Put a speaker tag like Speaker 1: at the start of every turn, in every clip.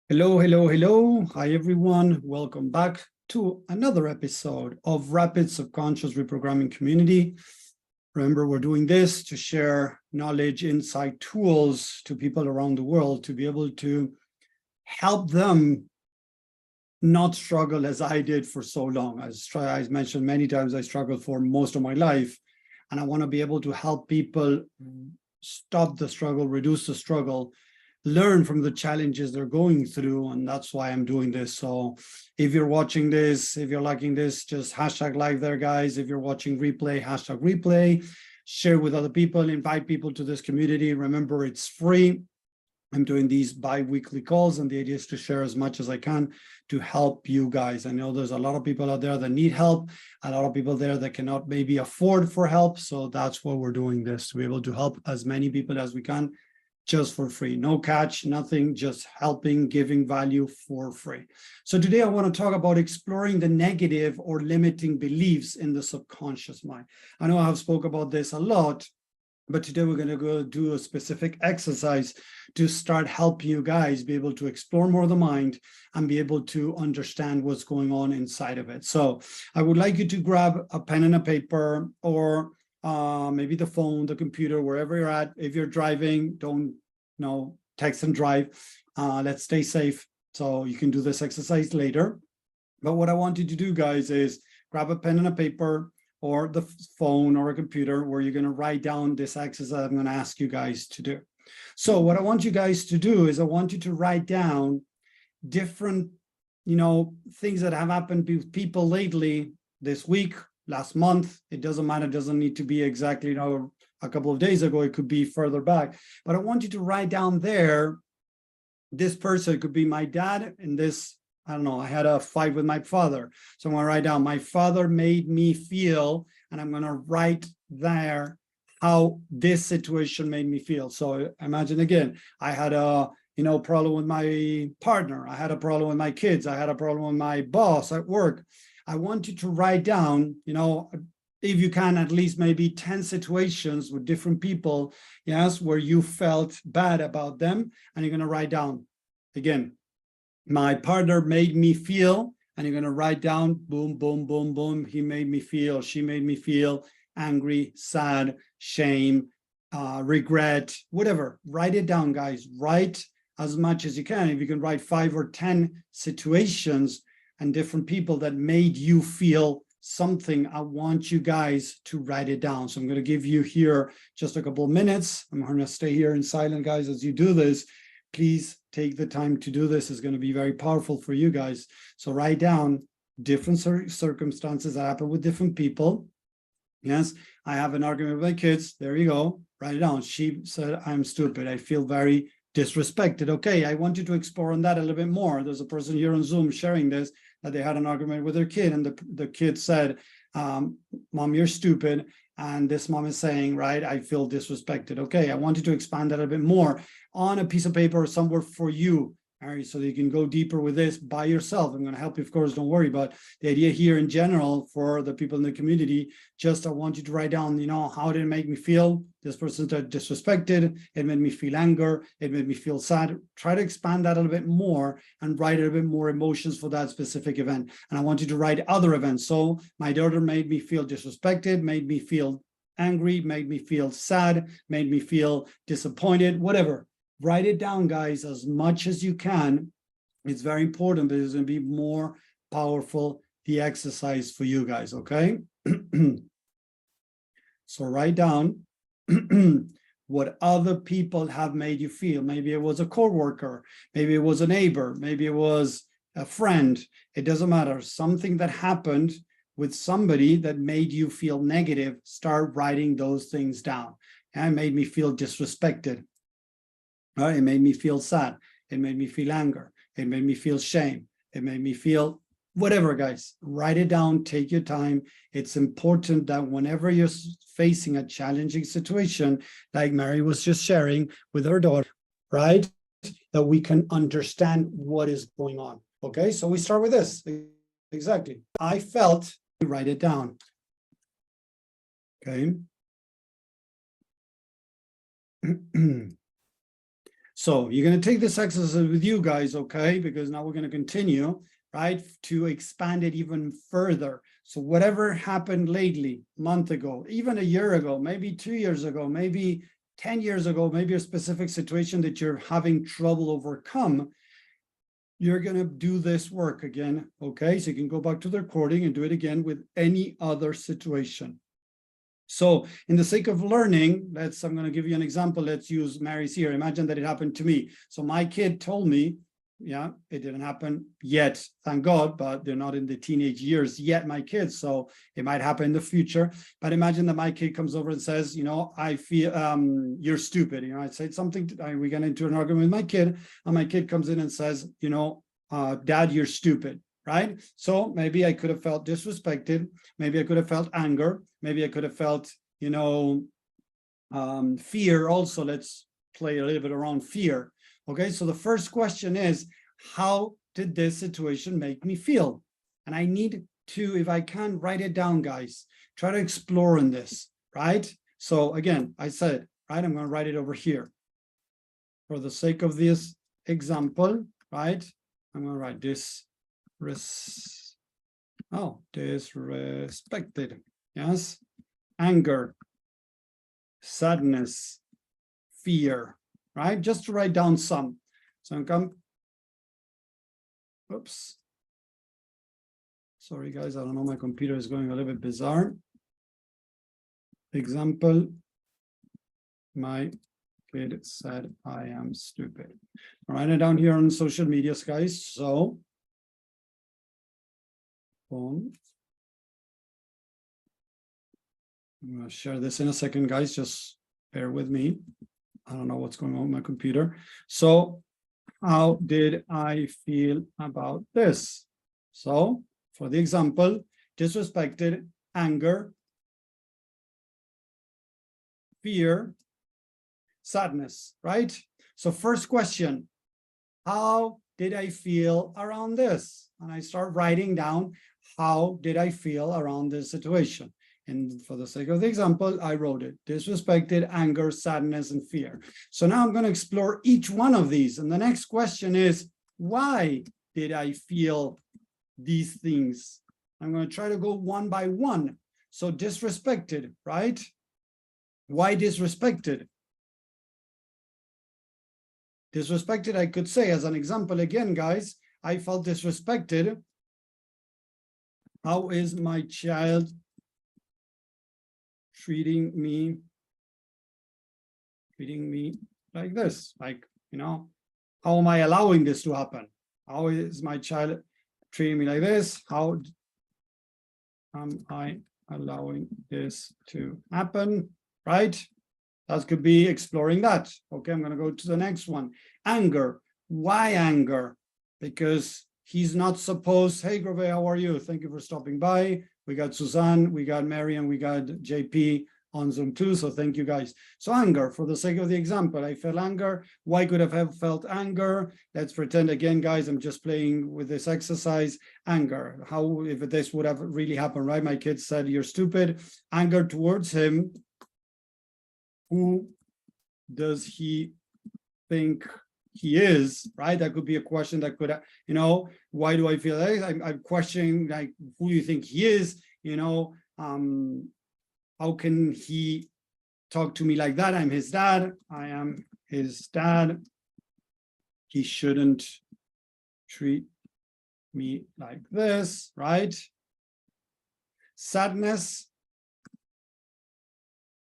Speaker 1: Hello, hello, hello. Hi, everyone. Welcome back to another episode of Rapid Subconscious Reprogramming Community. Remember, we're doing this to share knowledge, insight, tools to people around the world to be able to help them not struggle as I did for so long. As I mentioned many times, I struggled for most of my life, and I want to be able to help people stop the struggle, reduce the struggle, learn from the challenges they're going through, and that's why I'm doing this. So if you're watching this, if you're liking this, just hashtag live there, guys. If you're watching replay, hashtag replay, share with other people, invite people to this community. Remember, it's free. I'm doing these bi-weekly calls, and the idea is to share as much as I can to help you guys. I know there's a lot of people out there that need help, a lot of people there that cannot maybe afford for help. So that's why we're doing this, to be able to help as many people as we can, just for free. No catch, nothing, just helping, giving value for free. So today I want to talk about exploring the negative or limiting beliefs in the subconscious mind. I know I have spoke about this a lot, but today we're going to go do a specific exercise to start helping you guys be able to explore more of the mind and be able to understand what's going on inside of it. So I would like you to grab a pen and a paper, or maybe the phone, the computer, wherever you're at. If you're driving, don't text and drive. Let's stay safe. So you can do this exercise later. But what I want you to do, guys, is grab a pen and a paper, or the phone or a computer, where you're going to write down this exercise I'm going to ask you guys to do. So what I want you guys to do is I want you to write down different, things that have happened with people lately, this week, last month. It doesn't matter. It doesn't need to be exactly, a couple of days ago. It could be further back. But I want you to write down there, this person, it could be my dad, and this, I don't know, I had a fight with my father. So I'm going to write down, my father made me feel, and I'm going to write there how this situation made me feel. So imagine again, I had a problem with my partner. I had a problem with my kids. I had a problem with my boss at work. I want you to write down, if you can, at least maybe 10 situations with different people, yes, where you felt bad about them. And you're going to write down, again, my partner made me feel, and you're going to write down, boom, boom, boom, boom. He made me feel, she made me feel angry, sad, shame, regret, whatever. Write it down, guys. Write as much as you can. If you can write 5 or 10 situations and different people that made you feel something, I want you guys to write it down. So I'm going to give you here just a couple of minutes. I'm going to stay here in silent, guys, as you do this. Please take the time to do this. It's going to be very powerful for you guys. So write down different circumstances that happen with different people. Yes, I have an argument with my kids. There you go. Write it down. She said, I'm stupid. I feel very disrespected. Okay, I want you to explore on that a little bit more. There's a person here on Zoom sharing this, that they had an argument with their kid, and the kid said, Mom, you're stupid. And this mom is saying, right, I feel disrespected. Okay, I want you to expand that a bit more on a piece of paper or somewhere for you. All right, so you can go deeper with this by yourself. I'm going to help you, of course, don't worry. But the idea here in general for the people in the community, just I want you to write down, how did it make me feel? This person disrespected, it made me feel anger, it made me feel sad. Try to expand that a little bit more and write a little bit more emotions for that specific event. And I want you to write other events. So my daughter made me feel disrespected, made me feel angry, made me feel sad, made me feel disappointed, whatever. Write it down, guys, as much as you can. It's very important, but it's going to be more powerful, the exercise for you guys, okay? So write down what other people have made you feel. Maybe it was a coworker, maybe it was a neighbor, maybe it was a friend. It doesn't matter. Something that happened with somebody that made you feel negative. Start writing those things down. And it made me feel disrespected. It made me feel sad. It made me feel anger. It made me feel shame. It made me feel whatever, guys. Write it down. Take your time. It's important that whenever you're facing a challenging situation, like Mary was just sharing with her daughter, right, that we can understand what is going on. Okay, so we start with this. Exactly. I felt, write it down. Okay. So you're going to take this exercise with you guys, okay? Because now we're going to continue, right, to expand it even further. So whatever happened lately, a month ago, even a year ago, maybe 2 years ago, maybe 10 years ago, maybe a specific situation that you're having trouble overcome, you're going to do this work again, okay? So you can go back to the recording and do it again with any other situation. So in the sake of learning, I'm going to give you an example. Let's use Mary's here. Imagine that it happened to me. So my kid told me, yeah, it didn't happen yet, thank God, but they're not in the teenage years yet, my kids. So it might happen in the future. But imagine that my kid comes over and says, you know, I feel you're stupid. You know, I said something, we get into an argument with my kid, and my kid comes in and says, you know, Dad, you're stupid. Right? So maybe I could have felt disrespected. Maybe I could have felt anger. Maybe I could have felt, you know, fear also. Let's play a little bit around fear. Okay, so the first question is, how did this situation make me feel? And I need to, if I can, write it down, guys. Try to explore in this, right? So again, I said, right, I'm going to write it over here. For the sake of this example, right, I'm going to write this. Disrespected, yes, anger, sadness, fear, right? Just to write down some. So oops. Sorry, guys, I don't know, my computer is going a little bit bizarre. Example, my kid said I am stupid. Write it down here on social media, guys. So I'm going to share this in a second, guys. Just bear with me. I don't know what's going on with my computer. So how did I feel about this? So for the example, disrespected, anger, fear, sadness, right? So first question, how did I feel around this? And I start writing down, how did I feel around this situation? And for the sake of the example, I wrote it, disrespected, anger, sadness, and fear. So now I'm going to explore each one of these. And the next question is, why did I feel these things? I'm going to try to go one by one. So disrespected, right? Why disrespected? Disrespected, I could say as an example again, guys, I felt disrespected. How is my child treating me like this? Like, you know, how am I allowing this to happen? How is my child treating me like this? How am I allowing this to happen? Right? That could be exploring that. Okay, I'm going to go to the next one. Anger. Why anger? Because he's not supposed, hey, Grove, how are you? Thank you for stopping by. We got Suzanne, we got Mary, and we got JP on Zoom too, so thank you guys. So anger, for the sake of the example, I felt anger. Why could I have felt anger? Let's pretend again, guys, I'm just playing with this exercise. Anger, how, if this would have really happened, right? My kid said, you're stupid. Anger towards him. Who does he think he is, right? That could be a question that could, you know, why do I feel like I'm questioning, like, who do you think he is? You know, how can he talk to me like that? I'm his dad. I am his dad. He shouldn't treat me like this, right? Sadness.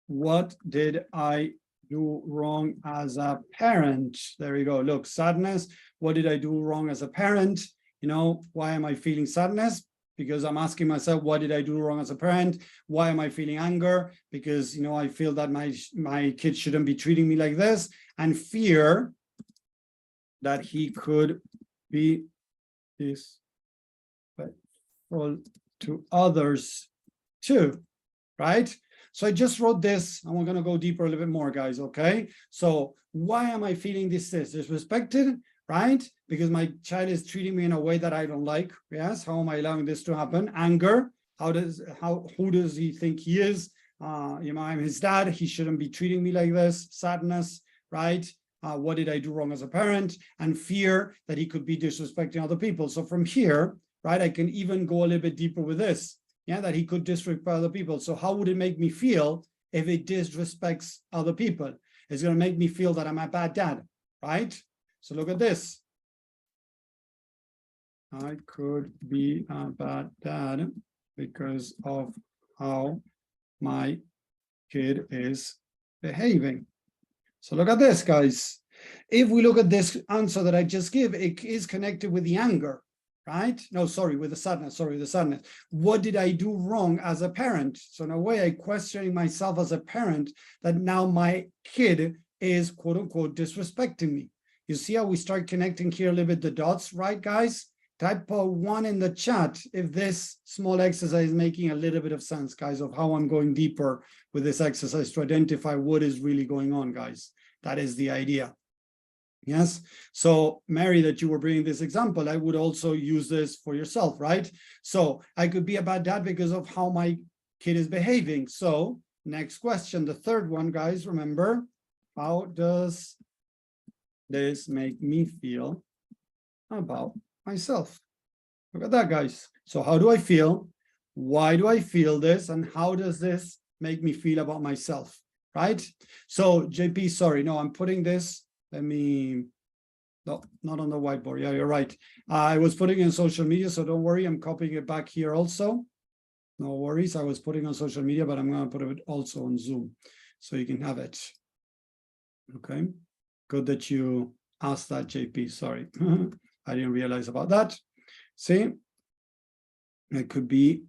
Speaker 1: What did I do wrong as a parent? There you go. Look, sadness. What did I do wrong as a parent? You know, why am I feeling sadness? Because I'm asking myself, what did I do wrong as a parent? Why am I feeling anger? Because, you know, I feel that my kid shouldn't be treating me like this. And fear that he could be disrespectful to others too, right? So I just wrote this, and we're going to go deeper a little bit more, guys, okay? So why am I feeling disrespected, right? Because my child is treating me in a way that I don't like, yes? How am I allowing this to happen? Anger, who does he think he is? You know, I'm his dad, he shouldn't be treating me like this. Sadness, right? what did I do wrong as a parent, and fear that he could be disrespecting other people. So from here, right, I can even go a little bit deeper with this, yeah, that he could disrespect other people. So how would it make me feel if it disrespects other people? It's going to make me feel that I'm a bad dad, right? So look at this. I could be a bad dad because of how my kid is behaving. So look at this, guys. If we look at this answer that I just gave, it is connected with the anger, right? No, sorry, with the sadness, What did I do wrong as a parent? So in a way, I'm questioning myself as a parent that now my kid is quote unquote disrespecting me. You see how we start connecting here a little bit the dots, right, guys? Type 1 in the chat if this small exercise is making a little bit of sense, guys, of how I'm going deeper with this exercise to identify what is really going on, guys. That is the idea. Yes. So Mary, that you were bringing this example, I would also use this for yourself, right? So I could be a bad dad because of how my kid is behaving. So next question, the third one, guys, remember, how does this make me feel about myself? Look at that, guys. So how do I feel? Why do I feel this? And how does this make me feel about myself, right? So JP, sorry, no, I'm putting this, let me, no, not on the whiteboard. Yeah, you're right. I was putting it in social media, so don't worry, I'm copying it back here also. No worries, I was putting on social media, but I'm gonna put it also on Zoom, so you can have it. Okay, good that you asked that, JP, sorry. I didn't realize about that. See, it could be,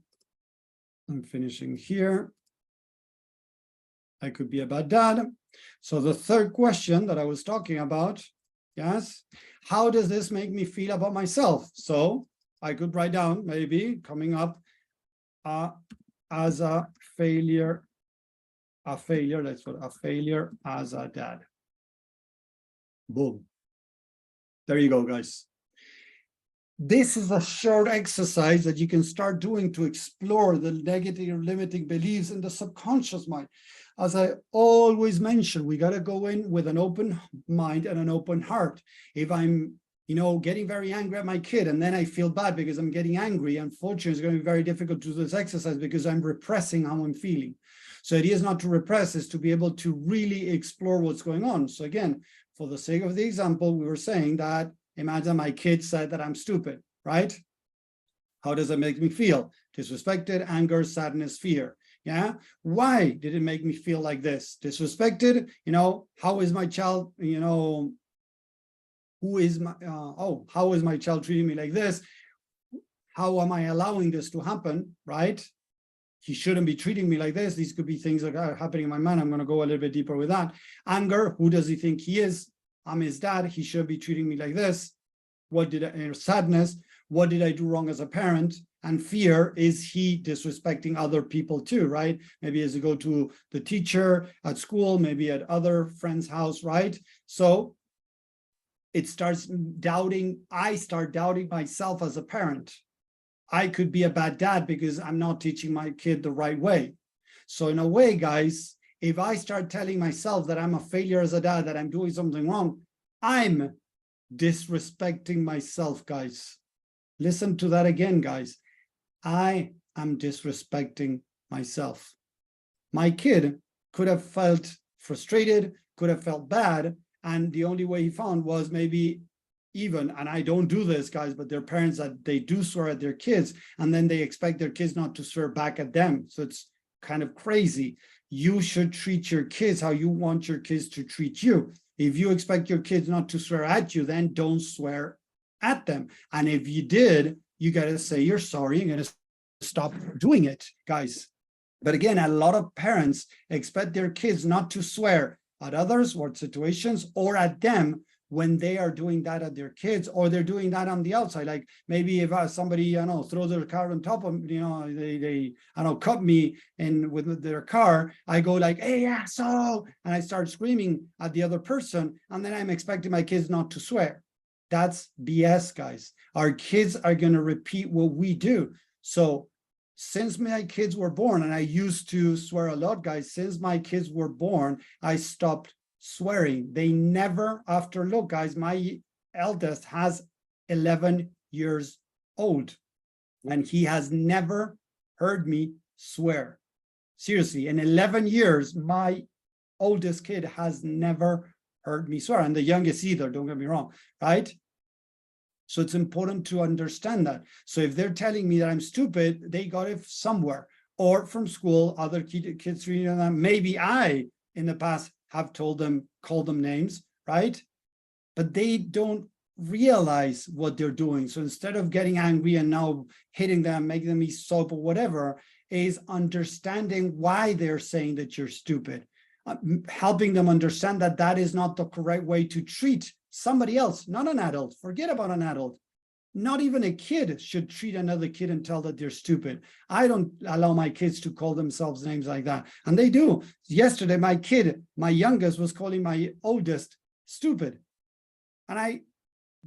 Speaker 1: I'm finishing here. I could be a bad dad. So the third question that I was talking about, yes, how does this make me feel about myself? So I could write down maybe coming up as a failure, let's put a failure as a dad. Boom. There you go, guys. This is a short exercise that you can start doing to explore the negative limiting beliefs in the subconscious mind. As I always mention, we got to go in with an open mind and an open heart. If I'm, getting very angry at my kid and then I feel bad because I'm getting angry, unfortunately, it's going to be very difficult to do this exercise because I'm repressing how I'm feeling. So it is not to repress, it's to be able to really explore what's going on. So again, for the sake of the example, we were saying that imagine my kid said that I'm stupid, right? How does that make me feel? Disrespected, anger, sadness, fear. Yeah. Why did it make me feel like this? Disrespected, how is my child, how is my child treating me like this? How am I allowing this to happen, right? He shouldn't be treating me like this. These could be things that are happening in my mind. I'm going to go a little bit deeper with that. Anger, who does he think he is? I'm his dad. He should be treating me like this. Sadness, what did I do wrong as a parent? And fear, is he disrespecting other people too, right? Maybe as you go to the teacher at school, maybe at other friend's house, right? So it starts doubting, I start doubting myself as a parent. I could be a bad dad because I'm not teaching my kid the right way. So in a way, guys, if I start telling myself that I'm a failure as a dad, that I'm doing something wrong, I'm disrespecting myself, guys. Listen to that again, guys. I am disrespecting myself. My kid could have felt frustrated, could have felt bad, and the only way he found was maybe even, and I don't do this, guys, but their parents, that they do swear at their kids, and then they expect their kids not to swear back at them. So it's kind of crazy. You should treat your kids how you want your kids to treat you. If you expect your kids not to swear at you, then don't swear at them. And if you did, you got to say you're sorry. You're going to stop doing it, guys. But again, a lot of parents expect their kids not to swear at others or situations or at them when they are doing that at their kids, or they're doing that on the outside. Like maybe if somebody, throws their car on top of, they cut me in with their car, I go like, hey, asshole, and I start screaming at the other person, and then I'm expecting my kids not to swear. That's BS, guys. Our kids are going to repeat what we do. So since my kids were born, and I used to swear a lot, guys, since my kids were born, I stopped swearing. They never, after, look, guys, my eldest has 11 years old, and he has never heard me swear. Seriously, in 11 years, my oldest kid has never heard me swear, and the youngest either, don't get me wrong, right? So it's important to understand that. So if they're telling me that I'm stupid, they got it somewhere, or from school, other kids reading them. Maybe I, in the past, have told them, called them names, right? But they don't realize what they're doing. So instead of getting angry and now hitting them, making them eat soap or whatever, is understanding why they're saying that you're stupid, helping them understand that that is not the correct way to treat somebody else, not an adult. Forget about an adult. Not even a kid should treat another kid and tell that they're stupid. I don't allow my kids to call themselves names like that. And they do. Yesterday, my kid, my youngest, was calling my oldest stupid. And I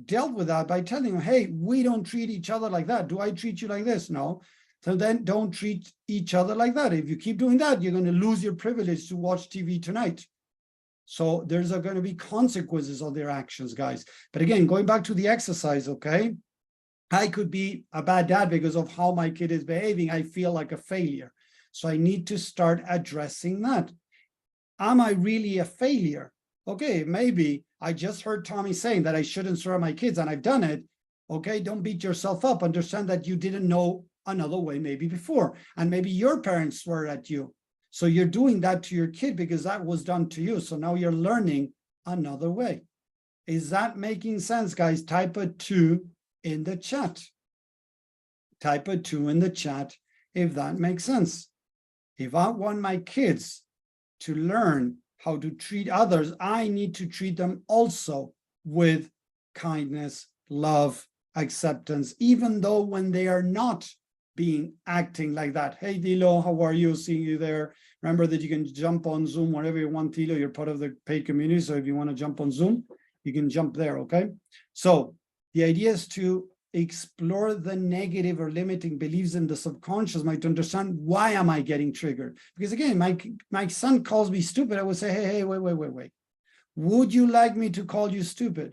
Speaker 1: dealt with that by telling him, hey, we don't treat each other like that. Do I treat you like this? No. So then don't treat each other like that. If you keep doing that, you're going to lose your privilege to watch TV tonight. So there's going to be consequences of their actions, guys. But again, going back to the exercise, okay? I could be a bad dad because of how my kid is behaving. I feel like a failure. So I need to start addressing that. Am I really a failure? Okay, maybe I just heard Tommy saying that I shouldn't swear at my kids and I've done it. Okay, don't beat yourself up. Understand that you didn't know another way maybe before. And maybe your parents swear at you. So you're doing that to your kid because that was done to you. So now you're learning another way. Is that making sense, guys? Type a 2 in the chat. Type a 2 in the chat if that makes sense. If I want my kids to learn how to treat others, I need to treat them also with kindness, love, acceptance, even though when they are not acting like that. Hey, Dilo, how are you? Seeing you there. Remember that you can jump on Zoom whenever you want, Dilo. You're part of the paid community. So if you want to jump on Zoom, you can jump there, okay? So the idea is to explore the negative or limiting beliefs in the subconscious mind to understand why am I getting triggered? Because again, my son calls me stupid. I would say, hey, wait. Would you like me to call you stupid?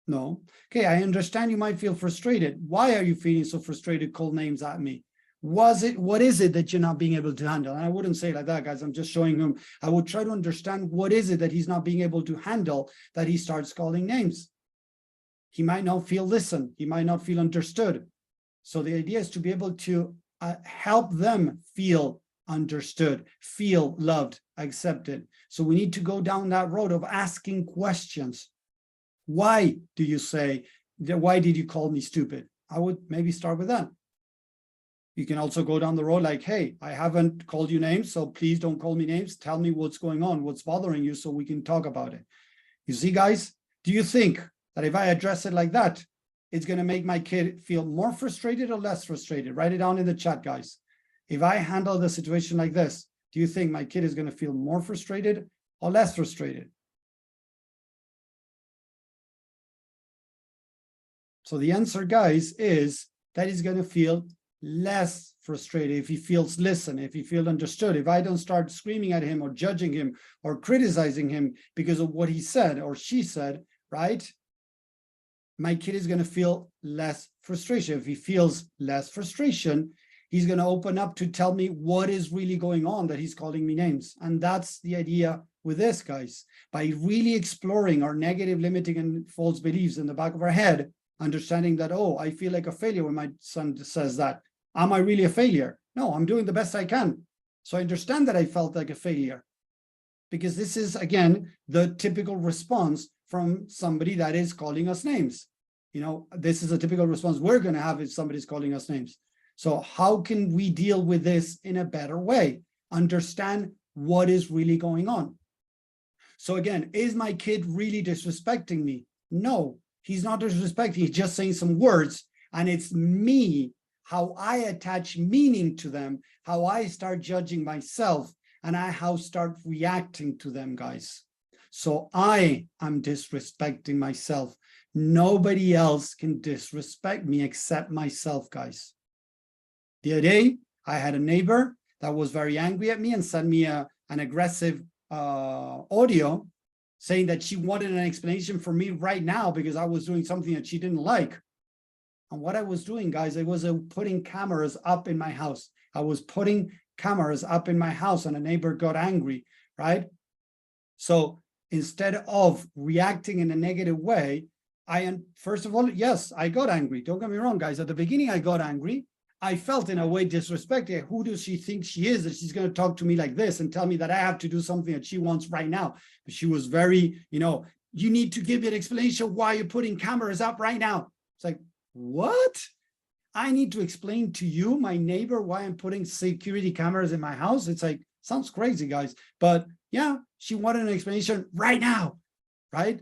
Speaker 1: No. Okay, I understand you might feel frustrated. Why are you feeling so frustrated? Call names at me. What is it that you're not being able to handle? And I wouldn't say it like that, guys. I'm just showing him. I would try to understand what is it that he's not being able to handle that he starts calling names. He might not feel listened. He might not feel understood. So the idea is to be able to help them feel understood, feel loved, accepted. So we need to go down that road of asking questions. Why do you say, why did you call me stupid? I would maybe start with that. You can also go down the road like, hey, I haven't called you names, so please don't call me names. Tell me what's going on, what's bothering you, so we can talk about it. You see, guys, do you think that if I address it like that, it's going to make my kid feel more frustrated or less frustrated? Write it down in the chat, guys. If I handle the situation like this, do you think my kid is going to feel more frustrated or less frustrated? So the answer, guys, is that he's going to feel less frustrated if he feels listened, if he feels understood. If I don't start screaming at him or judging him or criticizing him because of what he said or she said, right? My kid is going to feel less frustration. If he feels less frustration, he's going to open up to tell me what is really going on that he's calling me names. And that's the idea with this, guys. By really exploring our negative, limiting, and false beliefs in the back of our head, understanding that, oh, I feel like a failure when my son says that. Am I really a failure? No, I'm doing the best I can. So I understand that I felt like a failure. Because this is, again, the typical response from somebody that is calling us names. You know, this is a typical response we're going to have if somebody's calling us names. So how can we deal with this in a better way? Understand what is really going on. So again, is my kid really disrespecting me? No, he's not disrespecting. He's just saying some words, and it's me, how I attach meaning to them, how I start judging myself, and how start reacting to them, guys. So I am disrespecting myself. Nobody else can disrespect me except myself, guys. The other day, I had a neighbor that was very angry at me and sent me an aggressive audio. saying that she wanted an explanation from me right now because I was doing something that she didn't like. And what I was doing, guys, I was putting cameras up in my house. I was putting cameras up in my house and a neighbor got angry, right? So instead of reacting in a negative way, first of all, yes, I got angry. Don't get me wrong, guys. At the beginning, I got angry. I felt in a way disrespected. Who does she think she is that she's going to talk to me like this and tell me that I have to do something that she wants right now? But she was very, you need to give me an explanation why you're putting cameras up right now. It's like, what? I need to explain to you, my neighbor, why I'm putting security cameras in my house? It's like, sounds crazy, guys. But yeah, she wanted an explanation right now, right?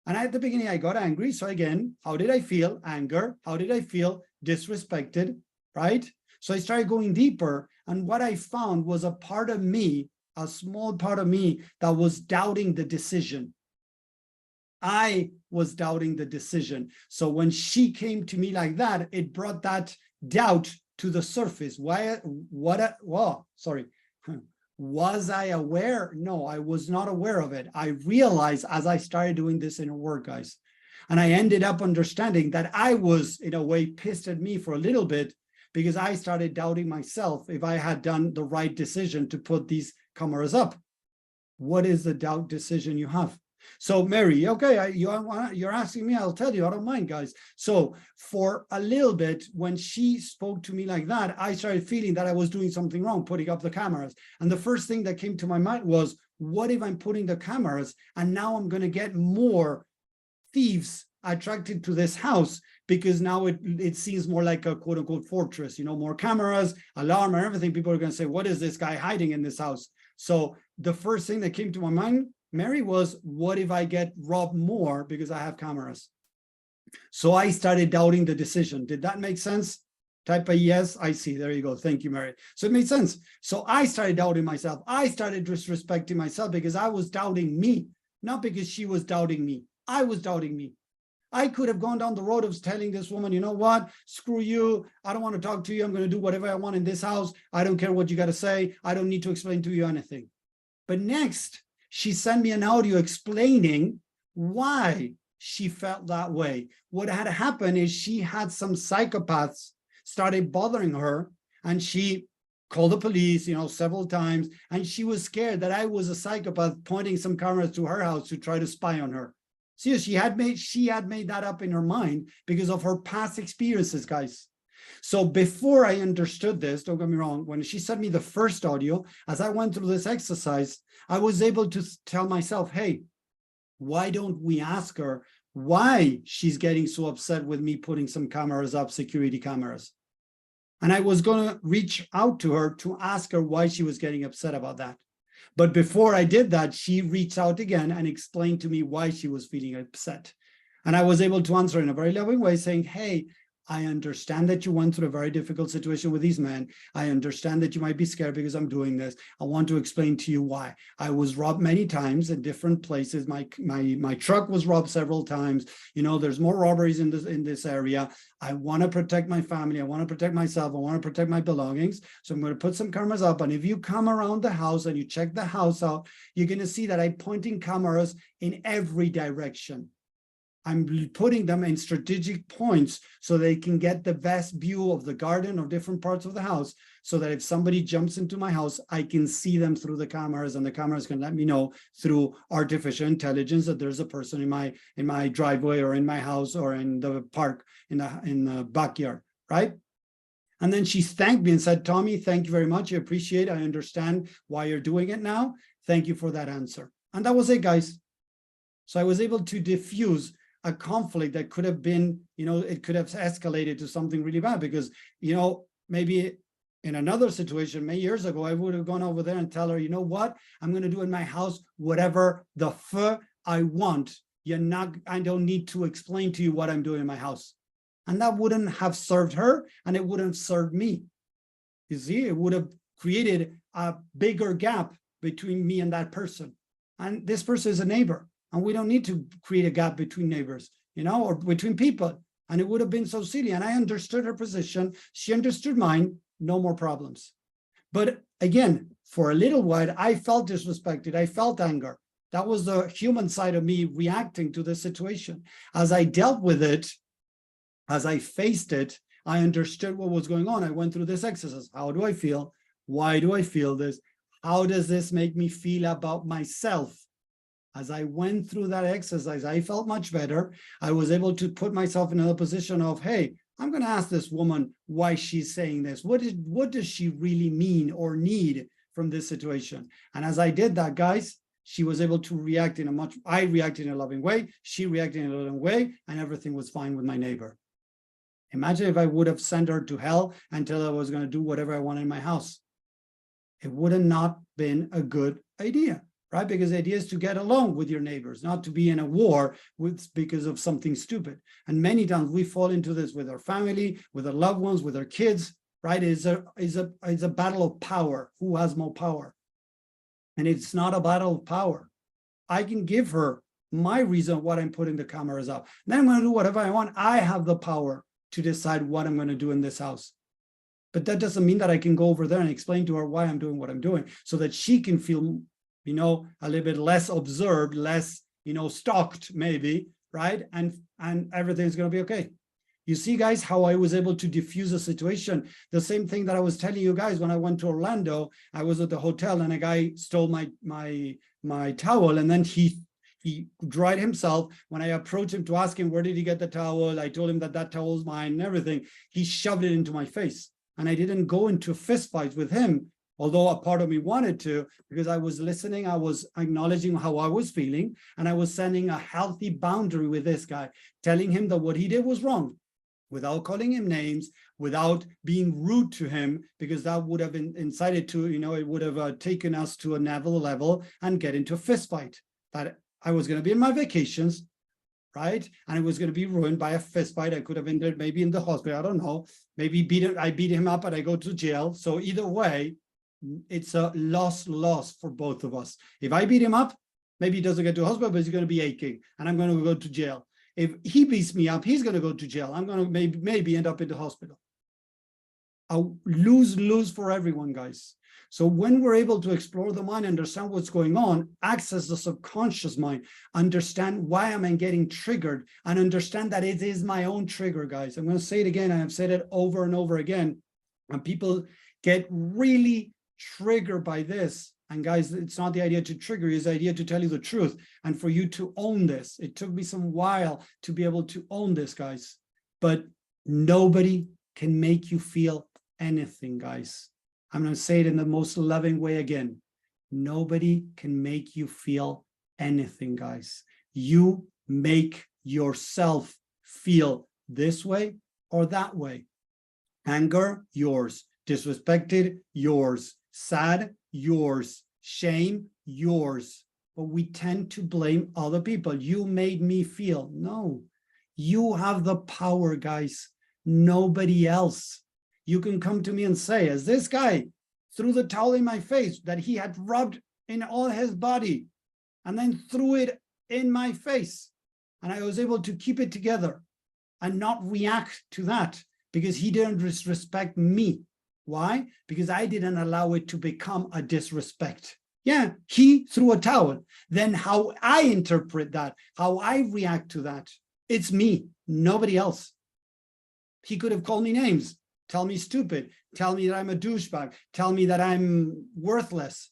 Speaker 1: And at the beginning, I got angry. So again, how did I feel? Anger. How did I feel? Disrespected, right? So I started going deeper. And what I found was a part of me, a small part of me that was doubting the decision. I was doubting the decision. So when she came to me like that, it brought that doubt to the surface. Was I aware? No, I was not aware of it. I realized as I started doing this inner work, guys, and I ended up understanding that I was, in a way, pissed at me for a little bit because I started doubting myself if I had done the right decision to put these cameras up. What is the doubt decision you have? So Mary, okay, you're asking me, I'll tell you, I don't mind, guys. So for a little bit, when she spoke to me like that, I started feeling that I was doing something wrong, putting up the cameras. And the first thing that came to my mind was, what if I'm putting the cameras and now I'm going to get more thieves attracted to this house because now it seems more like a quote unquote fortress, more cameras, alarm and everything. People are going to say, what is this guy hiding in this house? So the first thing that came to my mind, Mary, was, what if I get robbed more because I have cameras? So I started doubting the decision. Did that make sense? Type a yes, I see. There you go. Thank you, Mary. So it made sense. So I started doubting myself. I started disrespecting myself because I was doubting me, not because she was doubting me. I was doubting me. I could have gone down the road of telling this woman, you know what, screw you. I don't want to talk to you. I'm going to do whatever I want in this house. I don't care what you got to say. I don't need to explain to you anything. But next, she sent me an audio explaining why she felt that way. What had happened is she had some psychopaths started bothering her, and she called the police, several times, and she was scared that I was a psychopath pointing some cameras to her house to try to spy on her. See, she had made that up in her mind because of her past experiences, guys. So before I understood this, don't get me wrong, when she sent me the first audio, as I went through this exercise, I was able to tell myself, hey, why don't we ask her why she's getting so upset with me putting some cameras up, security cameras? And I was going to reach out to her to ask her why she was getting upset about that. But before I did that, she reached out again and explained to me why she was feeling upset. And I was able to answer in a very loving way, saying, hey, I understand that you went through a very difficult situation with these men. I understand that you might be scared because I'm doing this. I want to explain to you why. I was robbed many times in different places. My truck was robbed several times. There's more robberies in this area. I want to protect my family. I want to protect myself. I want to protect my belongings. So I'm going to put some cameras up. And if you come around the house and you check the house out, you're going to see that I'm pointing cameras in every direction. I'm putting them in strategic points so they can get the best view of the garden or different parts of the house, so that if somebody jumps into my house, I can see them through the cameras, and the cameras can let me know through artificial intelligence that there's a person in my driveway or in my house or in the park in the backyard, right? And then she thanked me and said, Tommy, thank you very much. I appreciate it. I understand why you're doing it now. Thank you for that answer. And that was it, guys. So I was able to diffuse a conflict that could have been, it could have escalated to something really bad, because, maybe in another situation many years ago, I would have gone over there and tell her, you know what, I'm going to do in my house whatever the f I want. I don't need to explain to you what I'm doing in my house. And that wouldn't have served her, and it wouldn't serve me. You see, it would have created a bigger gap between me and that person. And this person is a neighbor. And we don't need to create a gap between neighbors, or between people. And it would have been so silly. And I understood her position. She understood mine. No more problems. But again, for a little while, I felt disrespected. I felt anger. That was the human side of me reacting to the situation. As I dealt with it, as I faced it, I understood what was going on. I went through this exercise. How do I feel? Why do I feel this? How does this make me feel about myself? As I went through that exercise, I felt much better. I was able to put myself in a position of, hey, I'm going to ask this woman why she's saying this. What does she really mean or need from this situation? And as I did that, guys, she was able to react in a much, I reacted in a loving way, she reacted in a loving way, and everything was fine with my neighbor. Imagine if I would have sent her to hell until I was going to do whatever I wanted in my house. It would have not been a good idea, right? Because the idea is to get along with your neighbors, not to be in a war because of something stupid. And many times we fall into this with our family, with our loved ones, with our kids, right? It's a battle of power. Who has more power? And it's not a battle of power. I can give her my reason why I'm putting the cameras up. Then I'm going to do whatever I want. I have the power to decide what I'm going to do in this house. But that doesn't mean that I can go over there and explain to her why I'm doing what I'm doing so that she can feel, a little bit less observed, less, stalked maybe, right? And everything's going to be okay. You see, guys, how I was able to diffuse a situation. The same thing that I was telling you guys when I went to Orlando. I was at the hotel and a guy stole my towel, and then he dried himself. When I approached him to ask him, where did he get the towel? I told him that towel is mine and everything. He shoved it into my face. And I didn't go into fist fights with him, although a part of me wanted to, because I was listening, I was acknowledging how I was feeling, and I was sending a healthy boundary with this guy, telling him that what he did was wrong, without calling him names, without being rude to him, because that would have incited to, it would have taken us to another level and get into a fist fight. That I was going to be in my vacations, right? And it was going to be ruined by a fist fight. I could have ended maybe in the hospital. I don't know. Maybe I beat him up and I go to jail. So either way, it's a loss for both of us. If I beat him up, maybe he doesn't get to hospital, but he's going to be aching and I'm going to go to jail. If he beats me up, he's going to go to jail. I'm going to maybe end up in the hospital. A lose for everyone, guys. So when we're able to explore the mind, understand what's going on, access the subconscious mind, understand why am I getting triggered, and understand that it is my own trigger, guys. I'm going to say it again. I have said it over and over again. And people get really triggered by this. And guys, it's not the idea to trigger you, it's the idea to tell you the truth and for you to own this. It took me some while to be able to own this, guys. But nobody can make you feel anything, guys. I'm going to say it in the most loving way again. Nobody can make you feel anything, guys. You make yourself feel this way or that way. Anger, yours. Disrespected, yours. Sad, yours. Shame, yours. But we tend to blame other people. You made me feel. No, you have the power, guys. Nobody else. You can come to me and say, as this guy threw the towel in my face that he had rubbed in all his body and then threw it in my face. And I was able to keep it together and not react to that because he didn't disrespect me. Why? Because I didn't allow it to become a disrespect. Yeah, he threw a towel. Then how I interpret that, how I react to that, it's me, nobody else. He could have called me names. Tell me stupid, tell me that I'm a douchebag, tell me that I'm worthless.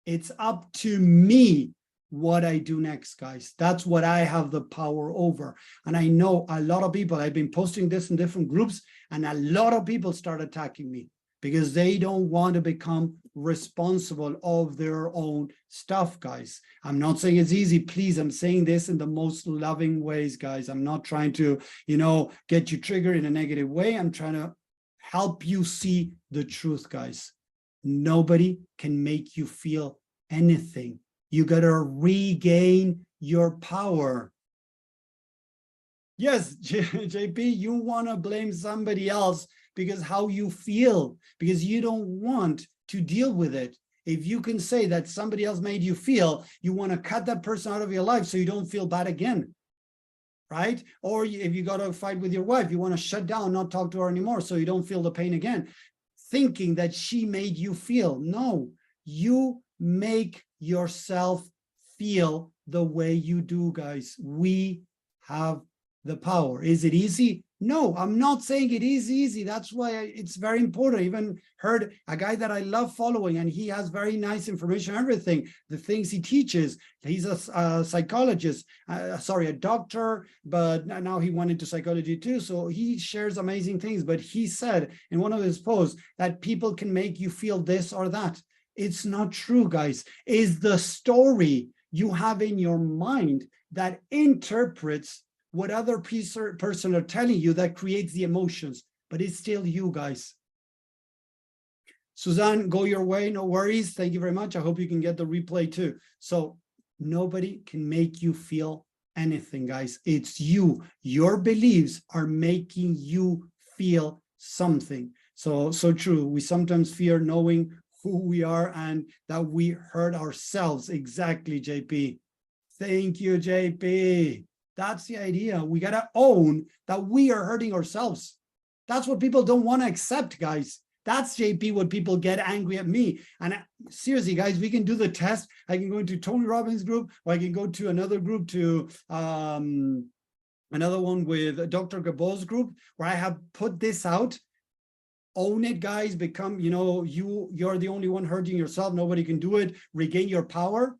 Speaker 1: It's up to me what I do next, guys. That's what I have the power over. And I know a lot of people, I've been posting this in different groups, and a lot of people start attacking me because they don't want to become responsible of their own stuff, guys. I'm not saying it's easy, please. I'm saying this in the most loving ways, guys. I'm not trying to, get you triggered in a negative way. I'm trying to help you see the truth, guys. Nobody can make you feel anything. You got to regain your power. Yes, JP, you want to blame somebody else because how you feel, because you don't want to deal with it. If you can say that somebody else made you feel, you want to cut that person out of your life so you don't feel bad again. Right? Or if you got to fight with your wife, you want to shut down, not talk to her anymore so you don't feel the pain again, thinking that she made you feel. No, you make yourself feel the way you do, guys. We have the power. Is it easy? No, I'm not saying it is easy. That's why it's very important. I even heard a guy that I love following, and he has very nice information, everything, the things he teaches. He's a psychologist, sorry, a doctor, but now he went into psychology too. So he shares amazing things. But he said in one of his posts that people can make you feel this or that. It's not true, guys. It's the story you have in your mind that interprets what other person are telling you that creates the emotions, but it's still you, guys. Suzanne, go your way, no worries. Thank you very much. I hope you can get the replay too. So nobody can make you feel anything, guys. It's you. Your beliefs are making you feel something. So true. We sometimes fear knowing who we are and that we hurt ourselves. Exactly, JP. Thank you, JP. That's the idea. We got to own that we are hurting ourselves. That's what people don't want to accept, guys. That's, JP, what people get angry at me. And seriously, guys, we can do the test. I can go into Tony Robbins group, or I can go to another group, to another one with Dr. Gabo's group, where I have put this out. Own it, guys. Become, you're the only one hurting yourself. Nobody can do it. Regain your power.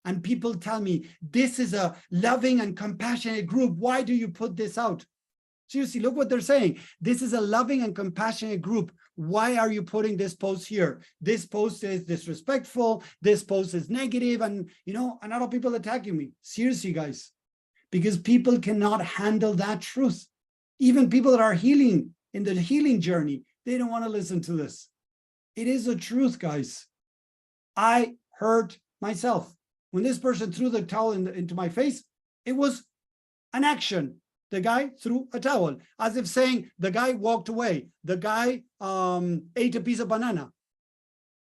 Speaker 1: And people tell me, this is a loving and compassionate group. Why do you put this out? Seriously, look what they're saying. This is a loving and compassionate group. Why are you putting this post here? This post is disrespectful. This post is negative. And, a lot of people attacking me. Seriously, guys, because people cannot handle that truth. Even people that are healing, in the healing journey, they don't want to listen to this. It is a truth, guys. I hurt myself. When this person threw the towel into my face, it was an action. The guy threw a towel, as if saying the guy walked away. The guy ate a piece of banana.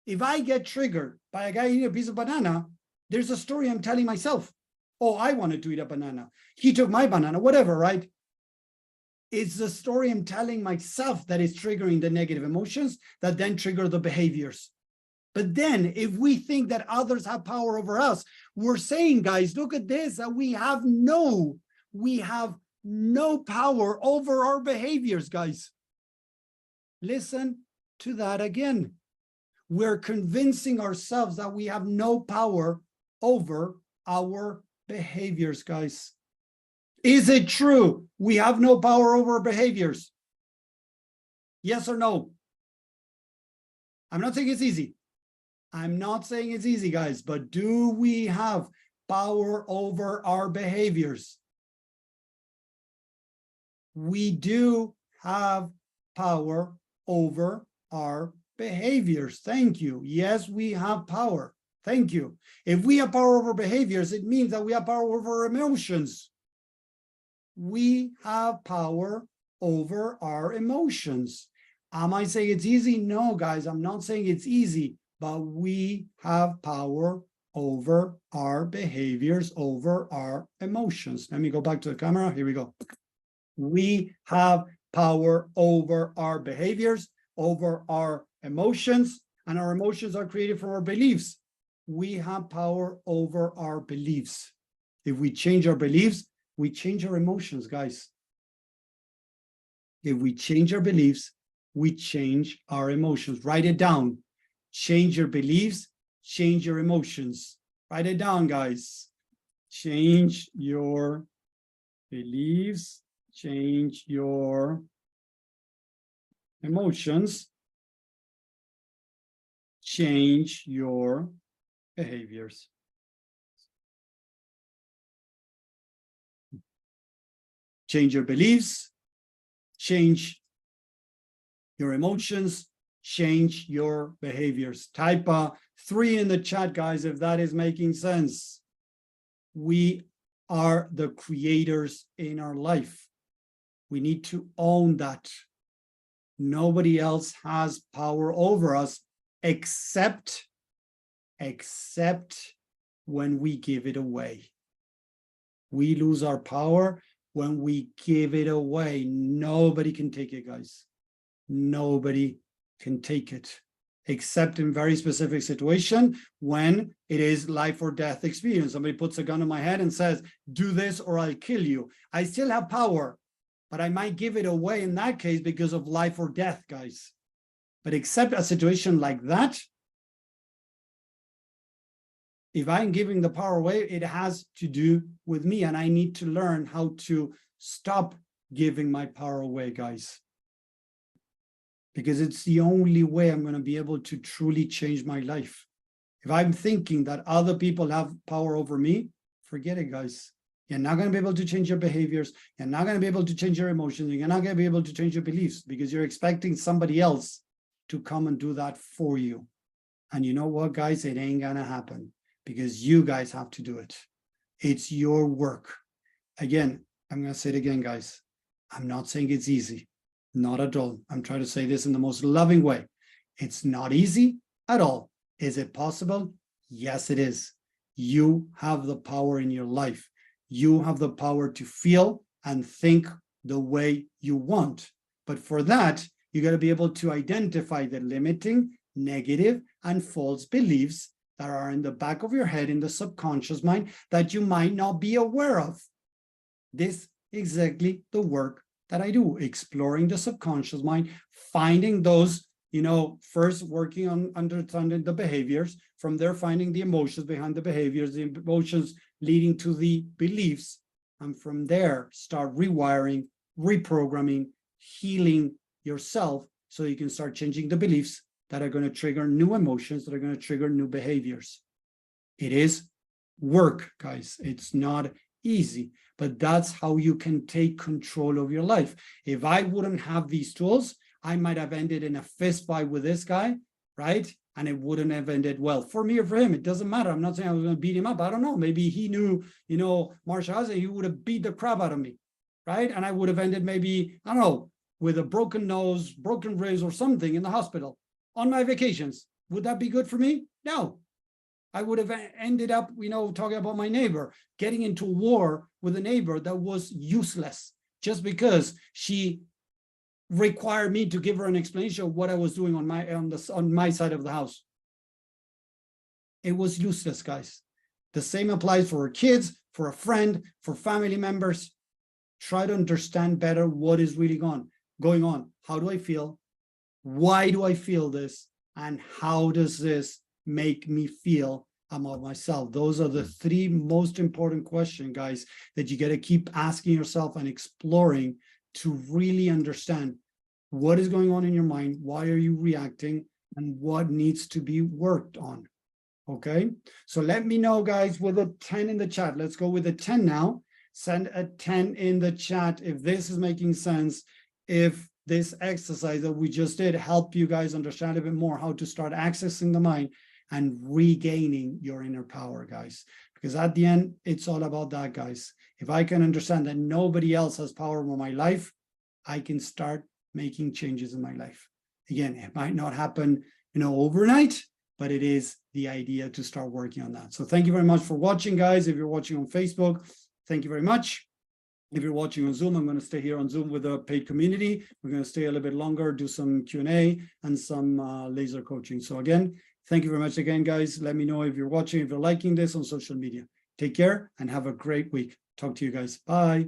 Speaker 1: If I get triggered by a guy eating a piece of banana, there's a story I'm telling myself. Oh, I wanted to eat a banana. He took my banana, whatever, right? It's the story I'm telling myself that is triggering the negative emotions that then trigger the behaviors. But then if we think that others have power over us, we're saying, guys, look at this, that we have no power over our behaviors, guys. Listen to that again. We're convincing ourselves that we have no power over our behaviors, guys. Is it true we have no power over our behaviors? Yes or no? I'm not saying it's easy. I'm not saying it's easy, guys, but do we have power over our behaviors? We do have power over our behaviors. Thank you. Yes, we have power. Thank you. If we have power over behaviors, it means that we have power over our emotions. We have power over our emotions. Am I saying it's easy? No, guys, I'm not saying it's easy. But we have power over our behaviors, over our emotions. Let me go back to the camera. Here we go. We have power over our behaviors, over our emotions, and our emotions are created from our beliefs. We have power over our beliefs. If we change our beliefs, we change our emotions, guys. If we change our beliefs, we change our emotions. Write it down. Change your beliefs, change your emotions. Write it down, guys. Change your beliefs, change your emotions, change your behaviors. Change your beliefs, change your emotions, change your behaviors. Type 3 in the chat, guys, if that is making sense. We are the creators in our life. We need to own that. Nobody else has power over us except when we give it away. We lose our power when we give it away. Nobody can take it, guys. Nobody can take it except in very specific situation when it is life or death experience. Somebody puts a gun in my head and says, do this or I'll kill you. I still have power, but I might give it away in that case because of life or death, guys. But except a situation like that, if I'm giving the power away, it has to do with me, and I need to learn how to stop giving my power away, guys. Because it's the only way I'm going to be able to truly change my life. If I'm thinking that other people have power over me, forget it, guys. You're not going to be able to change your behaviors. You're not going to be able to change your emotions. You're not going to be able to change your beliefs because you're expecting somebody else to come and do that for you. And you know what, guys? It ain't going to happen because you guys have to do it. It's your work. Again, I'm going to say it again, guys. I'm not saying it's easy. Not at all. I'm trying to say this in the most loving way. It's not easy at all. Is it possible? Yes, it is. You have the power in your life. You have the power to feel and think the way you want. But for that, you got to be able to identify the limiting, negative, and false beliefs that are in the back of your head, in the subconscious mind, that you might not be aware of. This is exactly the work that I do, exploring the subconscious mind, finding those, first working on understanding the behaviors, from there finding the emotions behind the behaviors, the emotions leading to the beliefs, and from there start rewiring, reprogramming, healing yourself so you can start changing the beliefs that are going to trigger new emotions, that are going to trigger new behaviors. It is work, guys. It's not easy, but that's how you can take control of your life. If I wouldn't have these tools, I might have ended in a fist fight with this guy, right? And it wouldn't have ended well for me or for him. It doesn't matter. I'm not saying I was going to beat him up. I don't know. Maybe he knew, martial arts, and he would have beat the crap out of me, right? And I would have ended maybe, I don't know, with a broken nose, broken ribs or something in the hospital on my vacations. Would that be good for me? No. I would have ended up, talking about my neighbor, getting into war with a neighbor that was useless just because she required me to give her an explanation of what I was doing on my side of the house. It was useless, guys. The same applies for kids, for a friend, for family members. Try to understand better what is really going on. How do I feel? Why do I feel this? And how does this make me feel about myself? Those are the three most important questions, guys, that you got to keep asking yourself and exploring to really understand what is going on in your mind, why are you reacting, and what needs to be worked on. Okay, so let me know, guys, with a 10 in the chat. Let's go with a 10 now. Send a 10 in the chat if this is making sense, if this exercise that we just did helped you guys understand a bit more how to start accessing the mind and regaining your inner power, guys. Because at the end, it's all about that, guys. If I can understand that nobody else has power over my life, I can start making changes in my life. Again, it might not happen, overnight, but it is the idea to start working on that. So thank you very much for watching, guys. If you're watching on Facebook, thank you very much. If you're watching on Zoom, I'm going to stay here on Zoom with a paid community. We're going to stay a little bit longer, do some Q&A and some laser coaching. So again, thank you very much again, guys. Let me know if you're watching, if you're liking this on social media. Take care and have a great week. Talk to you guys. Bye.